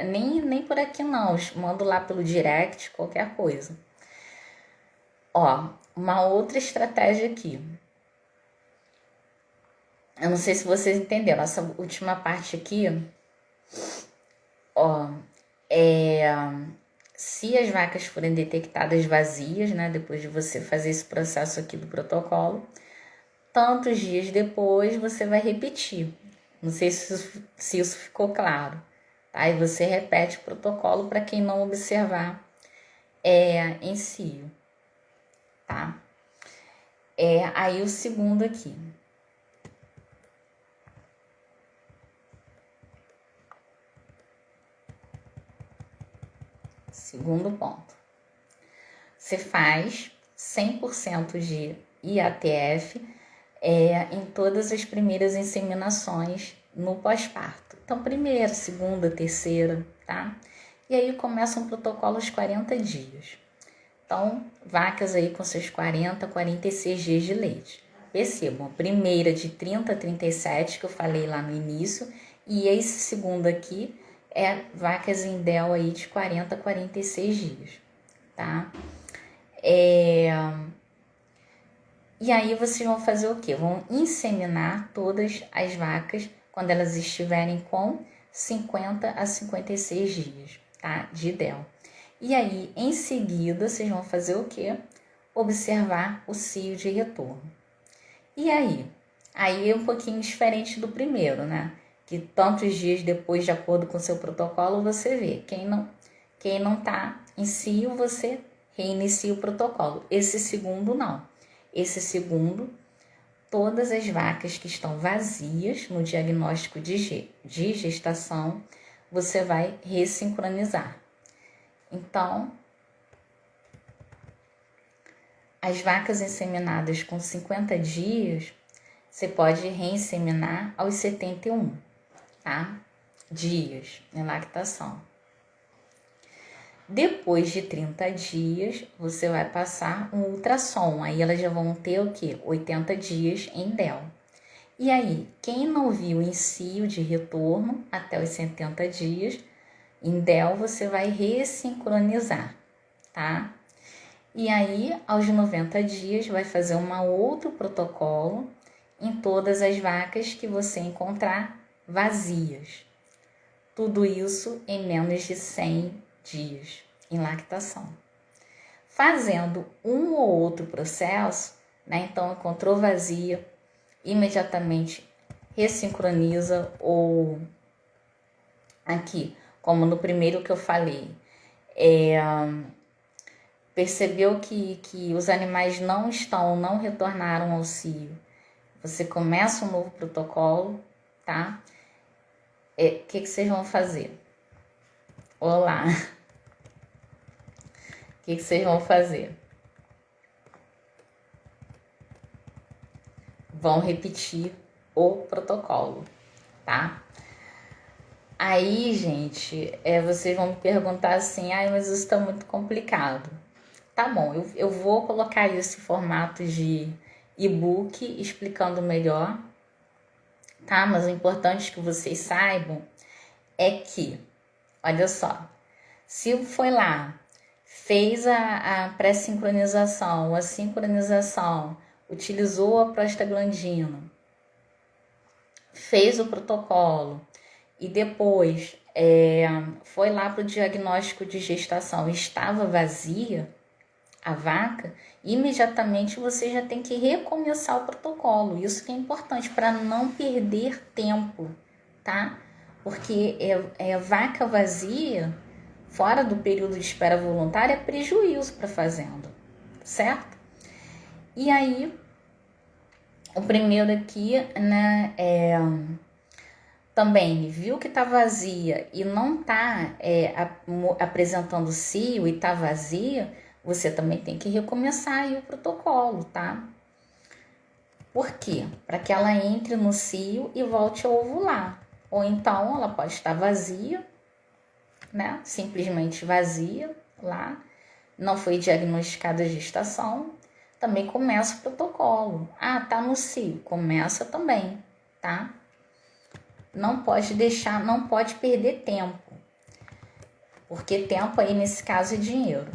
[SPEAKER 1] nem por aqui não, mando lá pelo direct, qualquer coisa. Ó, uma outra estratégia aqui. Eu não sei se vocês entenderam, essa última parte aqui, ó, se as vacas forem detectadas vazias, né, depois de você fazer esse processo aqui do protocolo, tantos dias depois você vai repetir. Não sei se isso ficou claro. Tá? E você repete o protocolo para quem não observar em cio. Tá? Aí o segundo aqui. Segundo ponto. Você faz 100% de IATF em todas as primeiras inseminações no pós-parto. Então, primeira, segunda, terceira, tá? E aí começa um protocolo aos 40 dias. Então, vacas aí com seus 40, 46 dias de leite. Percebam, a primeira de 30 a 37, que eu falei lá no início, e esse segundo aqui é vacas em DEL aí de 40 a 46 dias, tá? E aí vocês vão fazer o quê? Vão inseminar todas as vacas quando elas estiverem com 50 a 56 dias, tá? De DEL. E aí, em seguida, vocês vão fazer o quê? Observar o cio de retorno. E aí? Aí é um pouquinho diferente do primeiro, né? Que tantos dias depois, de acordo com o seu protocolo, você vê. Quem não tá em cio, você reinicia o protocolo. Esse segundo, não. Esse segundo, todas as vacas que estão vazias no diagnóstico de gestação, você vai ressincronizar. Então, as vacas inseminadas com 50 dias, você pode reinseminar aos 71, tá? Dias em lactação. Depois de 30 dias, você vai passar um ultrassom. Aí elas já vão ter o quê? 80 dias em DEL. E aí, quem não viu encio de retorno até os 70 dias, em DEL você vai ressincronizar, tá? E aí, aos 90 dias, vai fazer um outro protocolo em todas as vacas que você encontrar vazias. Tudo isso em menos de 100 dias em lactação. Fazendo um ou outro processo, né? Então, encontrou vazia, imediatamente ressincroniza ou aqui, como no primeiro que eu falei, percebeu que os animais não retornaram ao cio, você começa um novo protocolo, tá? O que vocês vão fazer? Olá! O que vocês vão fazer? Vão repetir o protocolo, tá? Aí, gente, vocês vão me perguntar assim, mas isso tá muito complicado. Tá bom, eu vou colocar isso em formato de e-book explicando melhor, tá? Mas o importante que vocês saibam é que, olha só, se foi lá, fez a pré-sincronização, a sincronização, utilizou a prostaglandina, fez o protocolo e depois foi lá para o diagnóstico de gestação, estava vazia a vaca, imediatamente você já tem que recomeçar o protocolo. Isso que é importante para não perder tempo, tá? Porque vaca vazia, fora do período de espera voluntária, é prejuízo para a fazenda, certo? E aí, o primeiro aqui, né, também viu que tá vazia e não tá apresentando cio e tá vazia, você também tem que recomeçar aí o protocolo, tá? Por quê? Para que ela entre no cio e volte a ovular. Ou então ela pode estar vazia, né? Simplesmente vazia lá, não foi diagnosticada a gestação, também começa o protocolo. Tá no cio, começa também, tá? Não pode deixar, não pode perder tempo, porque tempo aí nesse caso é dinheiro,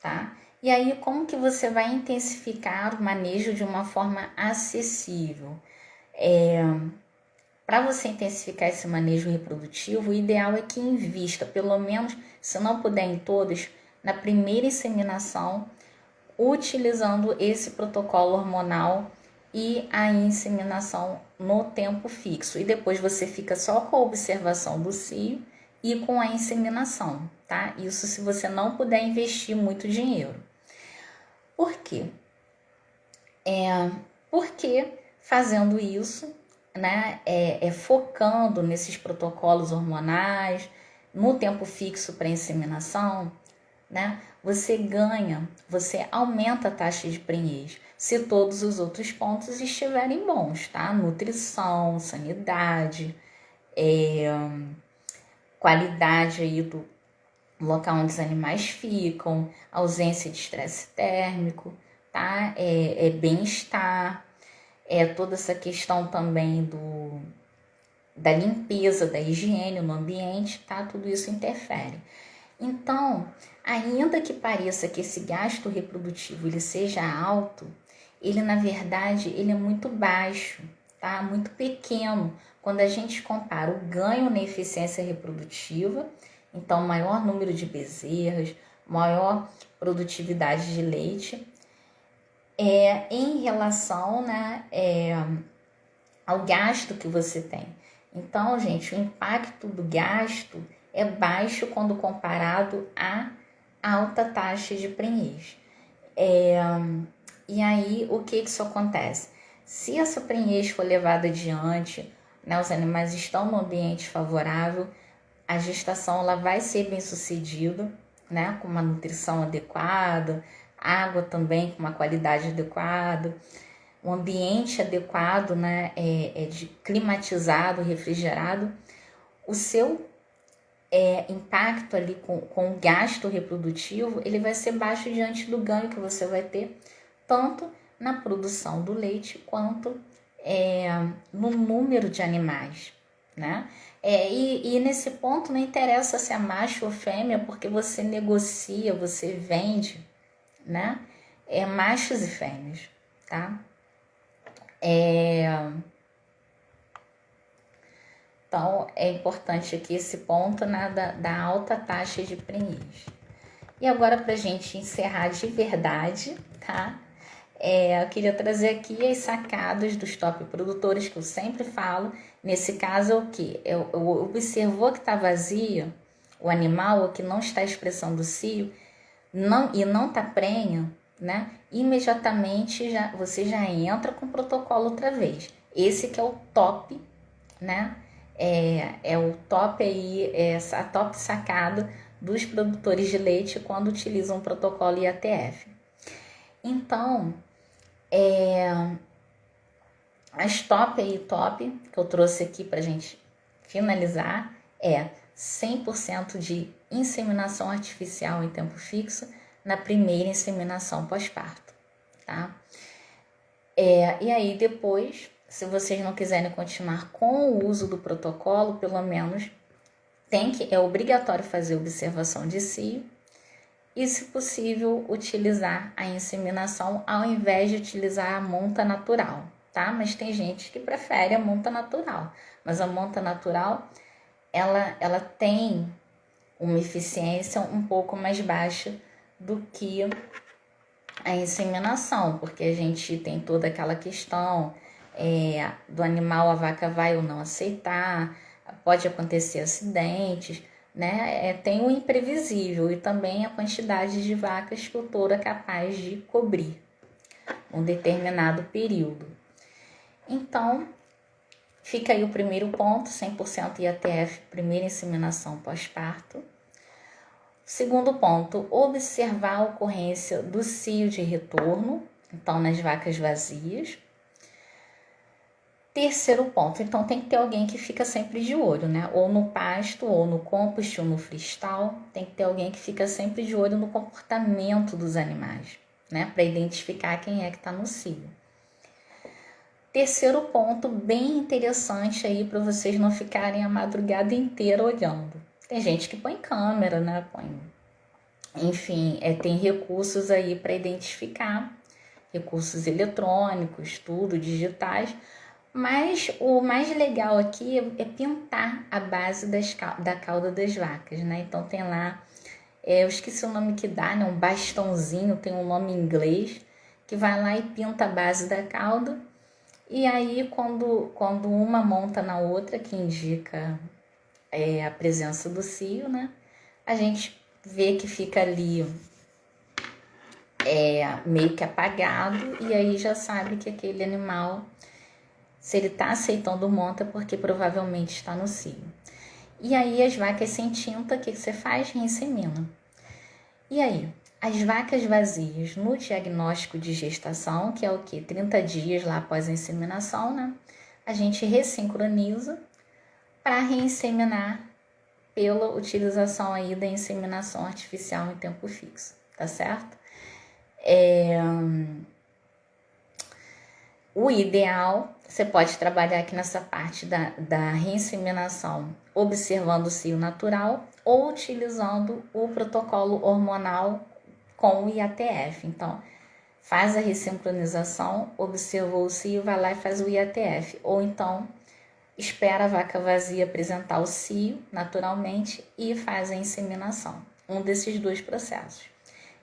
[SPEAKER 1] tá? E aí, como que você vai intensificar o manejo de uma forma acessível? Para você intensificar esse manejo reprodutivo, o ideal é que invista, pelo menos, se não puder em todos, na primeira inseminação, utilizando esse protocolo hormonal e a inseminação no tempo fixo. E depois você fica só com a observação do cio e com a inseminação, tá? Isso se você não puder investir muito dinheiro. Por quê? Porque fazendo isso, né, focando nesses protocolos hormonais, no tempo fixo para inseminação, né? Você ganha, você aumenta a taxa de prenhez se todos os outros pontos estiverem bons, tá? Nutrição, sanidade, qualidade aí do local onde os animais ficam, ausência de estresse térmico, tá? Bem-estar, toda essa questão também da limpeza, da higiene no ambiente, tá? Tudo isso interfere. Então, ainda que pareça que esse gasto reprodutivo ele seja alto, ele na verdade ele é muito baixo, tá? Muito pequeno quando a gente compara o ganho na eficiência reprodutiva, então maior número de bezerras, maior produtividade de leite, em relação, né, ao gasto que você tem. Então, gente, o impacto do gasto é baixo quando comparado à alta taxa de prenhez. E aí, o que isso acontece? Se essa prenhez for levada adiante, né, os animais estão no ambiente favorável, a gestação ela vai ser bem sucedida, né, com uma nutrição adequada, água também com uma qualidade adequada, um ambiente adequado, né, de climatizado, refrigerado, o seu impacto ali com o gasto reprodutivo, ele vai ser baixo diante do ganho que você vai ter, tanto na produção do leite, quanto no número de animais, né? E nesse ponto não interessa se é macho ou fêmea, porque você negocia, você vende, né? Machos e fêmeas, tá? Então, é importante aqui esse ponto, né, da alta taxa de prenhez. E agora, para a gente encerrar de verdade, tá? Eu queria trazer aqui as sacadas dos top produtores que eu sempre falo. Nesse caso, é o que? Observou que está vazio o animal, ou que não está expressando o cio, e não está prenha, né? Imediatamente você já entra com o protocolo outra vez. Esse que é o top, né? O top aí, a top sacada dos produtores de leite quando utilizam o protocolo IATF. Então, as top que eu trouxe aqui pra gente finalizar 100% de inseminação artificial em tempo fixo na primeira inseminação pós-parto, tá? E aí depois, se vocês não quiserem continuar com o uso do protocolo, pelo menos é obrigatório fazer observação de cio e, se possível, utilizar a inseminação ao invés de utilizar a monta natural, tá? Mas tem gente que prefere a monta natural, mas a monta natural ela tem uma eficiência um pouco mais baixa do que a inseminação, porque a gente tem toda aquela questão do animal, a vaca vai ou não aceitar, pode acontecer acidentes, né? Tem o imprevisível e também a quantidade de vacas que o touro é capaz de cobrir um determinado período. Então, fica aí o primeiro ponto, 100% IATF, primeira inseminação pós-parto. Segundo ponto, observar a ocorrência do cio de retorno, então nas vacas vazias. Terceiro ponto, então tem que ter alguém que fica sempre de olho, né? Ou no pasto, ou no compost, ou no freestyle. Tem que ter alguém que fica sempre de olho no comportamento dos animais, né? Para identificar quem é que está no cio. Terceiro ponto, bem interessante aí para vocês não ficarem a madrugada inteira olhando. Tem gente que põe câmera, né? Enfim, tem recursos aí para identificar, recursos eletrônicos, tudo, digitais. Mas o mais legal aqui é pintar a base da cauda das vacas, né? Então tem lá, eu esqueci o nome que dá, né? Um bastãozinho, tem um nome em inglês, que vai lá e pinta a base da cauda. E aí quando uma monta na outra, que indica a presença do cio, né? A gente vê que fica ali meio que apagado, e aí já sabe que aquele animal, se ele está aceitando monta, é porque provavelmente está no cio. E aí as vacas sem tinta, o que você faz? Reinsemina. E aí, as vacas vazias no diagnóstico de gestação, que é o que? 30 dias lá após a inseminação, né? A gente ressincroniza para reinseminar pela utilização aí da inseminação artificial em tempo fixo, tá certo? O ideal, você pode trabalhar aqui nessa parte da reinseminação, observando o cio natural ou utilizando o protocolo hormonal com o IATF. Então, faz a ressincronização, observou o cio, vai lá e faz o IATF. Ou então, espera a vaca vazia apresentar o cio naturalmente e faz a inseminação. Um desses dois processos.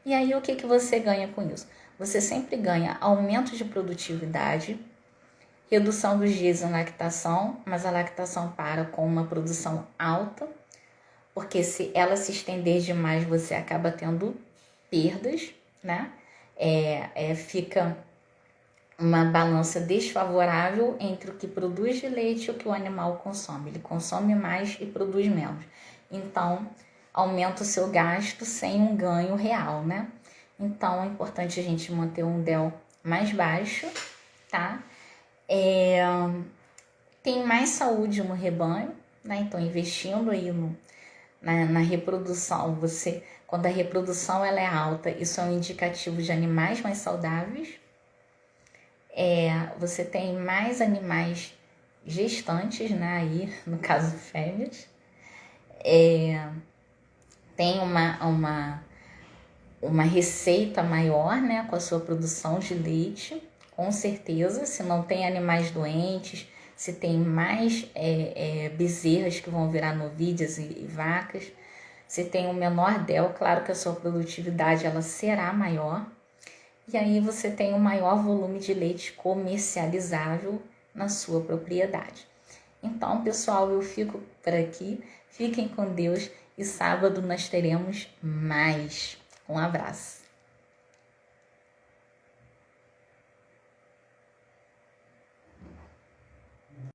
[SPEAKER 1] E aí, o que você ganha com isso? Você sempre ganha aumento de produtividade, redução dos dias em lactação, mas a lactação para com uma produção alta, porque se ela se estender demais, você acaba tendo perdas, né? Fica uma balança desfavorável entre o que produz de leite e o que o animal consome. Ele consome mais e produz menos. Então, aumenta o seu gasto sem um ganho real, né? Então, é importante a gente manter um DEL mais baixo, tá? Tem mais saúde no rebanho, né? Então, investindo aí na reprodução, quando a reprodução ela é alta, isso é um indicativo de animais mais saudáveis. Você tem mais animais gestantes, né? Aí, no caso, fêmeas. Tem uma receita maior, né, com a sua produção de leite, com certeza. Se não tem animais doentes, se tem mais bezerras que vão virar novídeas e vacas, se tem um menor DEL, claro que a sua produtividade ela será maior. E aí você tem um maior volume de leite comercializável na sua propriedade. Então, pessoal, eu fico por aqui. Fiquem com Deus e sábado nós teremos mais. Um abraço.